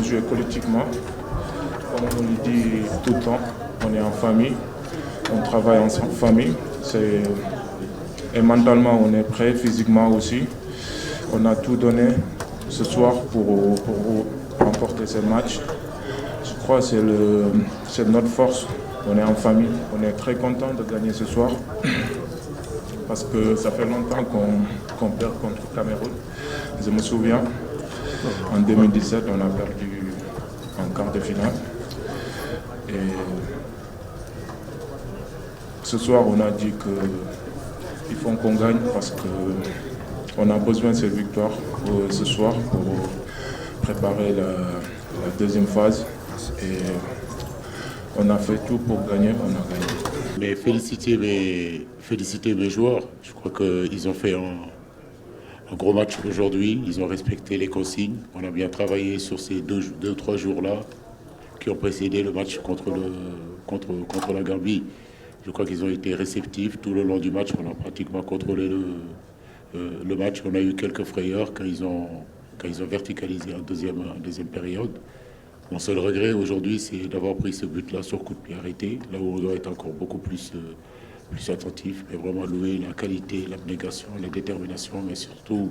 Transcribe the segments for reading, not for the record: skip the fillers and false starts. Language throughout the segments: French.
a joué collectivement. Comme on le dit tout le temps, on est en famille, on travaille en famille. Et mentalement, on est prêt, physiquement aussi. On a tout donné ce soir pour remporter ce match. Je crois que c'est notre force. On est en famille. On est très content de gagner ce soir. Parce que ça fait longtemps qu'on perd contre le Cameroun. Je me souviens, en 2017, on a perdu en quart de finale. Et ce soir, on a dit qu'il faut qu'on gagne parce qu'on a besoin de cette victoire ce soir pour préparer la deuxième phase. Et on a fait tout pour gagner, on a gagné. Mais féliciter mes joueurs. Je crois qu'ils ont fait un gros match aujourd'hui. Ils ont respecté les consignes. On a bien travaillé sur ces deux 3 jours-là qui ont précédé le match contre la Gambie. Je crois qu'ils ont été réceptifs tout le long du match. On a pratiquement contrôlé le match. On a eu quelques frayeurs quand ils ont verticalisé en deuxième période. Mon seul regret aujourd'hui, c'est d'avoir pris ce but-là sur coup de pied arrêté, là où on doit être encore beaucoup plus attentif, mais vraiment louer la qualité, l'abnégation, la détermination, mais surtout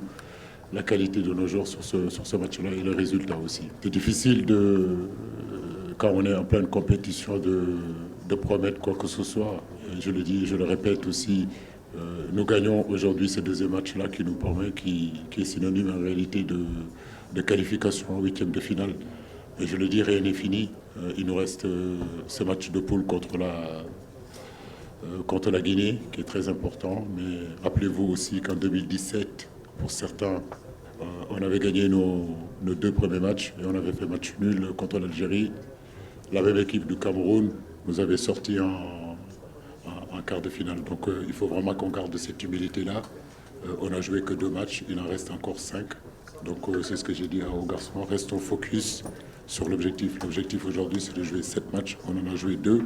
la qualité de nos joueurs sur ce match-là et le résultat aussi. C'est difficile quand on est en pleine compétition de promettre quoi que ce soit. Je le dis, je le répète aussi, nous gagnons aujourd'hui ce deuxième match-là qui nous permet, qui est synonyme en réalité de qualification en 8e de finale. Et je le dis, rien n'est fini. Il nous reste ce match de poule contre la Guinée, qui est très important. Mais rappelez-vous aussi qu'en 2017, pour certains, on avait gagné nos 2 premiers matchs et on avait fait match nul contre l'Algérie. La même équipe du Cameroun nous avait sorti en quart de finale. Donc il faut vraiment qu'on garde cette humilité-là. On n'a joué que 2 matchs, il en reste encore 5. Donc c'est ce que j'ai dit aux garçons, restons focus sur l'objectif. L'objectif aujourd'hui, c'est de jouer 7 matchs. On en a joué 2.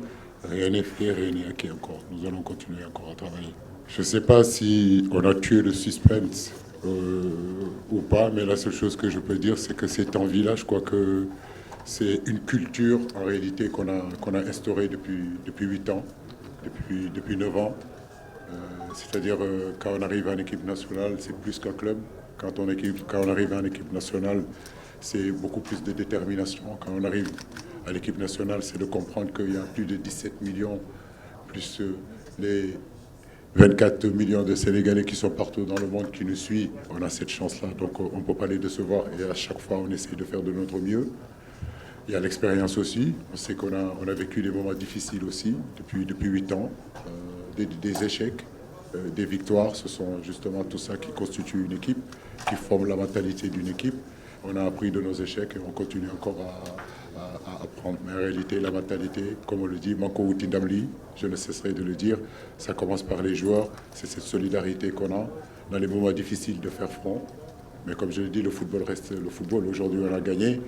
Rien n'est fait, rien n'est acquis encore. Nous allons continuer encore à travailler. Je ne sais pas si on a tué le suspense ou pas, mais la seule chose que je peux dire, c'est que cette envie-là, je crois que c'est une culture, en réalité, qu'on a instaurée depuis 8 ans, depuis 9 ans. C'est-à-dire, quand on arrive en équipe nationale, c'est plus qu'un club. Quand on arrive en équipe nationale, c'est beaucoup plus de détermination. Quand on arrive à l'équipe nationale, c'est de comprendre qu'il y a plus de 17 millions, plus les 24 millions de Sénégalais qui sont partout dans le monde qui nous suivent. On a cette chance-là, donc on ne peut pas les décevoir. Et à chaque fois, on essaie de faire de notre mieux. Il y a l'expérience aussi. On sait qu'on a vécu des moments difficiles aussi depuis 8 ans, des échecs. Des victoires, ce sont justement tout ça qui constitue une équipe, qui forme la mentalité d'une équipe. On a appris de nos échecs et on continue encore à apprendre. Mais en réalité, la mentalité, comme on le dit, Manko Outindamli, je ne cesserai de le dire, ça commence par les joueurs, c'est cette solidarité qu'on a dans les moments difficiles de faire front. Mais comme je le dis, le football reste le football. Aujourd'hui, on a gagné,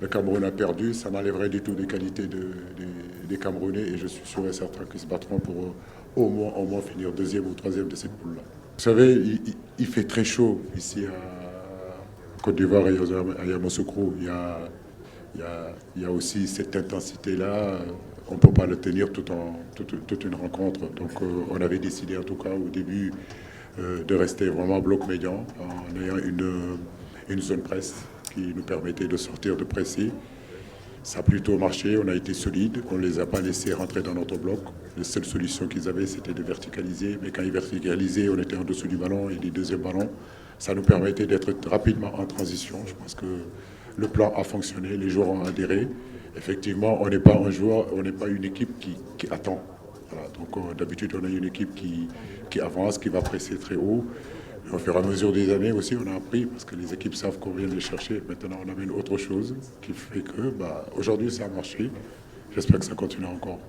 le Cameroun a perdu, ça n'enlèverait du tout des qualités des Camerounais et je suis sûr et certain qu'ils se battront pour au moins finir 2e ou 3e de cette poule-là. Vous savez, il fait très chaud ici à Côte d'Ivoire et à Yamoussoukro. Il y a aussi cette intensité-là. On ne peut pas le tenir toute une rencontre. Donc on avait décidé en tout cas au début de rester vraiment bloc médian en ayant une zone presse qui nous permettait de sortir, de presser. Ça a plutôt marché, on a été solide, on ne les a pas laissés rentrer dans notre bloc. La seule solution qu'ils avaient, c'était de verticaliser. Mais quand ils verticalisaient, on était en dessous du ballon et des deuxièmes ballons. Ça nous permettait d'être rapidement en transition. Je pense que le plan a fonctionné, les joueurs ont adhéré. Effectivement, on n'est pas un joueur, on n'est pas une équipe qui attend. Voilà. Donc d'habitude, on a une équipe qui avance, qui va presser très haut. Au fur et à mesure des années aussi, on a appris, parce que les équipes savent qu'on vient les chercher. Maintenant, on amène autre chose qui fait que, aujourd'hui, ça a marché. J'espère que ça continue encore.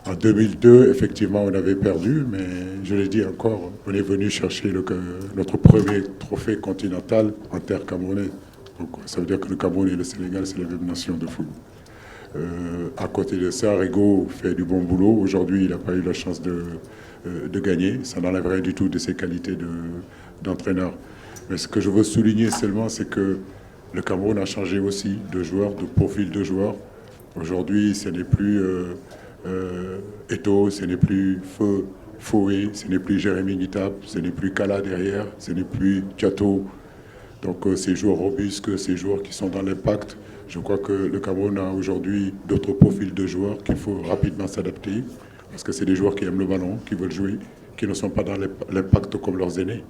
En 2002, effectivement, on avait perdu, mais je l'ai dit encore, on est venu chercher notre premier trophée continental en terre camerounaise. Donc, ça veut dire que le Cameroun et le Sénégal, c'est la même nation de foot. À côté de ça, Rigo fait du bon boulot. Aujourd'hui, il n'a pas eu la chance de gagner. Ça n'enlèverait du tout de ses qualités d'entraîneur. Mais ce que je veux souligner seulement, c'est que Le Cameroun a changé aussi de joueurs, de profil de joueurs. Aujourd'hui, ce n'est plus Eto'o, ce n'est plus Foué, ce n'est plus Jérémy Guitap, ce n'est plus Kala derrière, ce n'est plus Tchato. Donc ces joueurs robustes, ces joueurs qui sont dans l'impact, je crois que le Cameroun a aujourd'hui d'autres profils de joueurs qu'il faut rapidement s'adapter. Parce que c'est des joueurs qui aiment le ballon, qui veulent jouer, qui ne sont pas dans l'impact comme leurs aînés.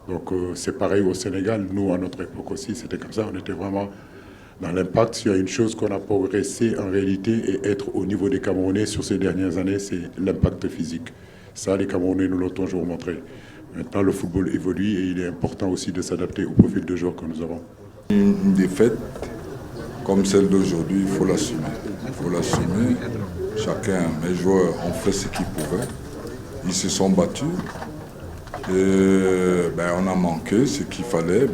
Donc c'est pareil au Sénégal. Nous, à notre époque aussi, c'était comme ça. On était vraiment dans l'impact. S'il y a une chose qu'on a progressé en réalité et être au niveau des Camerounais sur ces dernières années, c'est l'impact physique. Ça, les Camerounais nous l'ont toujours montré. Maintenant, le football évolue et il est important aussi de s'adapter au profil de joueurs que nous avons. Une défaite comme celle d'aujourd'hui, il faut l'assumer. Il faut l'assumer. Chacun, mes joueurs ont fait ce qu'ils pouvaient. Ils se sont battus. Et, on a manqué ce qu'il fallait.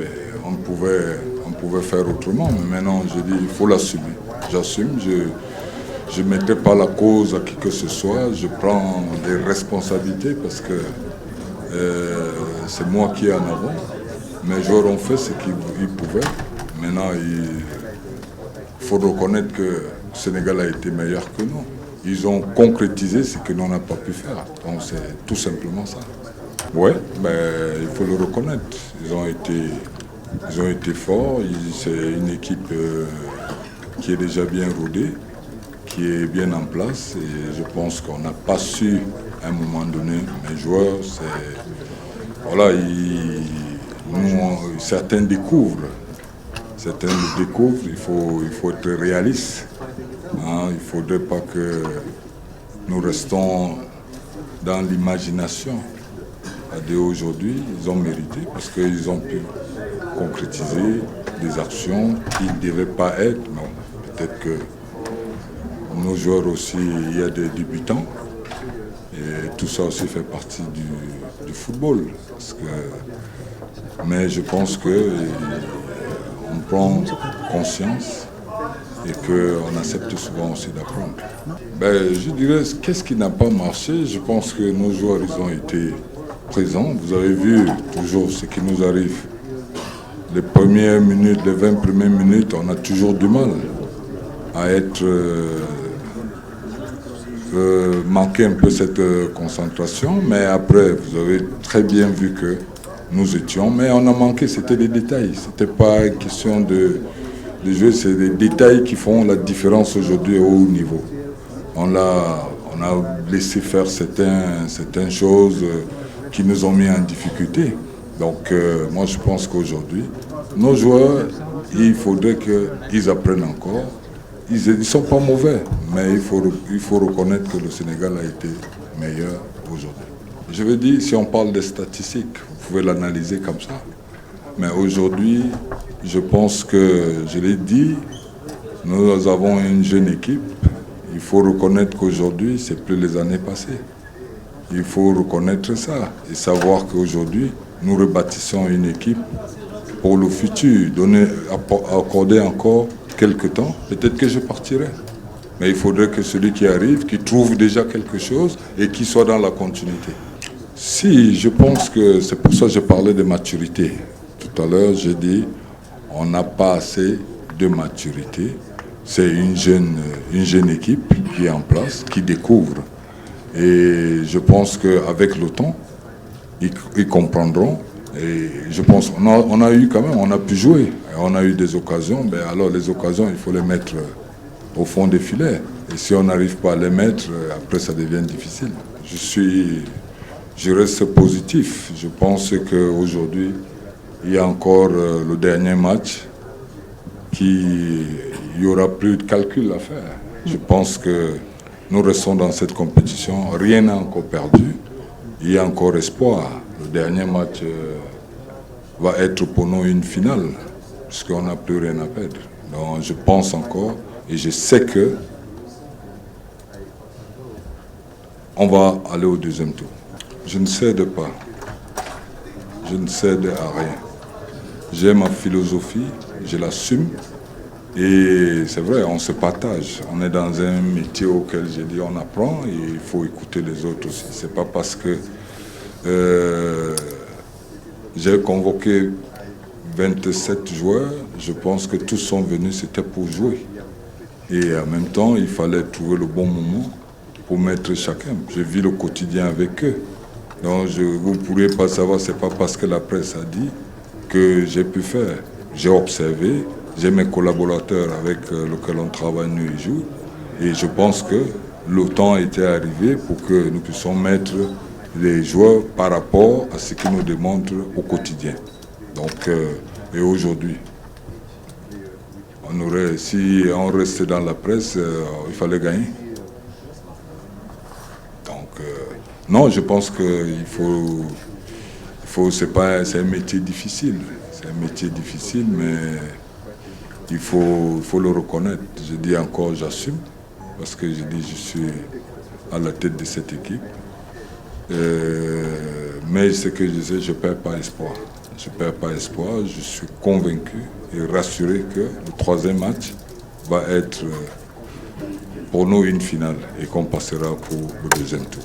On pouvait faire autrement. Mais maintenant, je dis, il faut l'assumer. J'assume. Je ne mettais pas la cause à qui que ce soit. Je prends des responsabilités parce que c'est moi qui en avant. Mes joueurs ont fait ce qu'ils pouvaient. Maintenant, il faut reconnaître que le Sénégal a été meilleur que nous. Ils ont concrétisé ce que nous on n'a pas pu faire. Donc c'est tout simplement ça. Ouais, il faut le reconnaître. Ils ont été forts. C'est une équipe qui est déjà bien rodée, qui est bien en place. Et je pense qu'on n'a pas su, à un moment donné, mes joueurs, certains découvrent. Certains le découvrent, il faut être réaliste. Il ne faudrait pas que nous restons dans l'imagination. Aujourd'hui, ils ont mérité parce qu'ils ont pu concrétiser des actions qui ne devaient pas être. Non, peut-être que nos joueurs aussi, il y a des débutants. Et tout ça aussi fait partie du football. Mais je pense qu'on prend conscience et qu'on accepte souvent aussi d'apprendre. Je dirais, qu'est-ce qui n'a pas marché? Je pense que nos joueurs, ils ont été présents. Vous avez vu toujours ce qui nous arrive. Les premières minutes, les 20 premières minutes, on a toujours du mal à être... manquer un peu cette concentration, mais après, vous avez très bien vu que nous étions, mais on a manqué, c'était des détails. C'était pas une question de jouer, c'est des détails qui font la différence aujourd'hui au haut niveau. On a laissé faire certaines choses qui nous ont mis en difficulté. Donc moi je pense qu'aujourd'hui, nos joueurs, il faudrait qu'ils apprennent encore. Ils ne sont pas mauvais, mais il faut reconnaître que le Sénégal a été meilleur aujourd'hui. Je veux dire, si on parle des statistiques, vous pouvez l'analyser comme ça. Mais aujourd'hui, je pense que, je l'ai dit, nous avons une jeune équipe. Il faut reconnaître qu'aujourd'hui, ce n'est plus les années passées. Il faut reconnaître ça et savoir qu'aujourd'hui, nous rebâtissons une équipe pour le futur, accorder encore quelque temps, peut-être que je partirai. Mais il faudrait que celui qui arrive, qui trouve déjà quelque chose et qui soit dans la continuité. Si, je pense que c'est pour ça que je parlais de maturité. Tout à l'heure, j'ai dit, on n'a pas assez de maturité. C'est une jeune équipe qui est en place, qui découvre. Et je pense qu'avec le temps, ils comprendront. Et je pense qu'on a eu quand même, on a pu jouer. On a eu des occasions, alors les occasions, il faut les mettre au fond des filets. Et si on n'arrive pas à les mettre, après ça devient difficile. Je reste positif. Je pense qu'aujourd'hui, il y a encore le dernier match il n'y aura plus de calcul à faire. Je pense que nous restons dans cette compétition. Rien n'est encore perdu. Il y a encore espoir. Le dernier match va être pour nous une finale, puisqu'on n'a plus rien à perdre. Donc je pense encore, et je sais que on va aller au deuxième tour. Je ne cède pas. Je ne cède à rien. J'ai ma philosophie, je l'assume. Et c'est vrai, on se partage. On est dans un métier auquel j'ai dit on apprend et il faut écouter les autres aussi. C'est pas parce que j'ai convoqué 27 joueurs, je pense que tous sont venus, c'était pour jouer. Et en même temps, il fallait trouver le bon moment pour mettre chacun. Je vis le quotidien avec eux. Donc vous ne pourriez pas savoir, ce n'est pas parce que la presse a dit que j'ai pu faire. J'ai observé, j'ai mes collaborateurs avec lesquels on travaille nuit et jour. Et je pense que le temps était arrivé pour que nous puissions mettre les joueurs par rapport à ce qu'ils nous démontrent au quotidien. Donc, et aujourd'hui, si on restait dans la presse, il fallait gagner. Donc, non, je pense qu'il c'est un métier difficile. C'est un métier difficile, mais il faut le reconnaître. Je dis encore, j'assume, parce que je suis à la tête de cette équipe. Mais ce que je disais, je ne perds pas espoir. Je ne perds pas espoir, je suis convaincu et rassuré que le troisième match va être pour nous une finale et qu'on passera pour le deuxième tour.